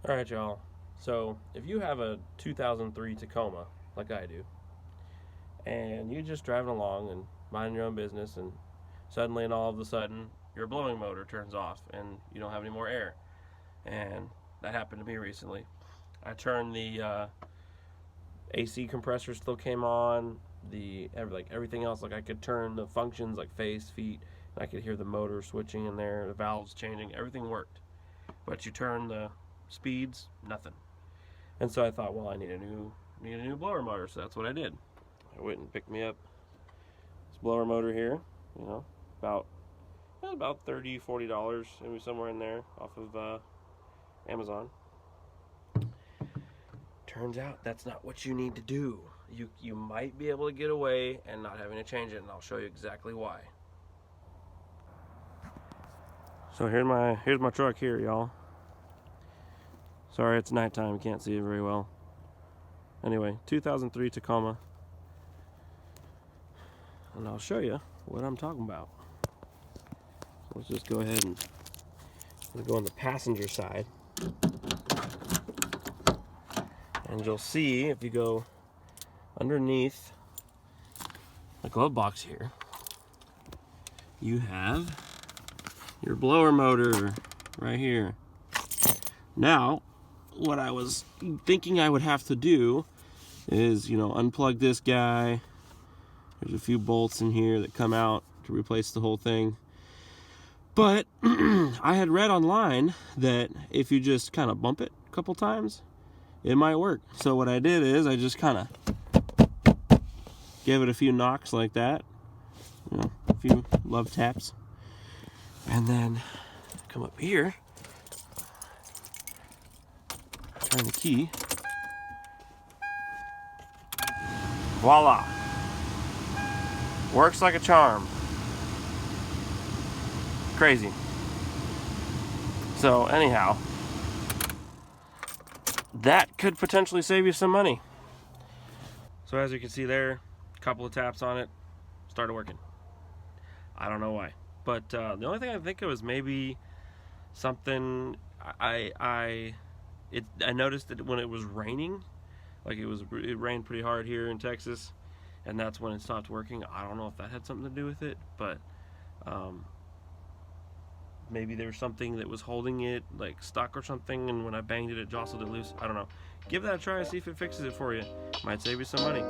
All right, y'all. So if you have a 2003 Tacoma, like I do, and you're just driving along and minding your own business, and suddenly and all of a sudden your blowing motor turns off and you don't have any more air, and that happened to me recently. I turned the AC compressor still came on, everything else, like I could turn the functions like face, feet, and I could hear the motor switching in there, the valves changing, everything worked. But you turn the speeds, nothing. And so I thought, well, I need a new blower motor, so that's what I did. I went and picked me up this blower motor here, you know, about $30-$40, maybe somewhere in there, off of Amazon. Turns out that's not what you need to do. You might be able to get away and not having to change it, and I'll show you exactly why. So here's my truck here, y'all. Sorry, it's nighttime, you can't see it very well. Anyway, 2003 Tacoma. And I'll show you what I'm talking about. So let's just go ahead and go on the passenger side. And you'll see, if you go underneath the glove box here, you have your blower motor right here. Now, what I was thinking I would have to do is, unplug this guy. There's a few bolts in here that come out to replace the whole thing. But I had read online that if you just kind of bump it a couple times, it might work. So what I did is I just kind of gave it a few knocks like that, a few love taps, and then come up here, turn the key, voila, works like a charm. Crazy. So anyhow, that could potentially save you some money. So as you can see there, a couple of taps on it, started working. I don't know why, but the only thing I think of is maybe something. I noticed that when it was raining, like it rained pretty hard here in Texas, and that's when it stopped working. I don't know if that had something to do with it, but maybe there was something that was holding it like stuck or something, and when I banged it, it jostled it loose. I don't know. Give that a try, see if it fixes it for you. Might save you some money.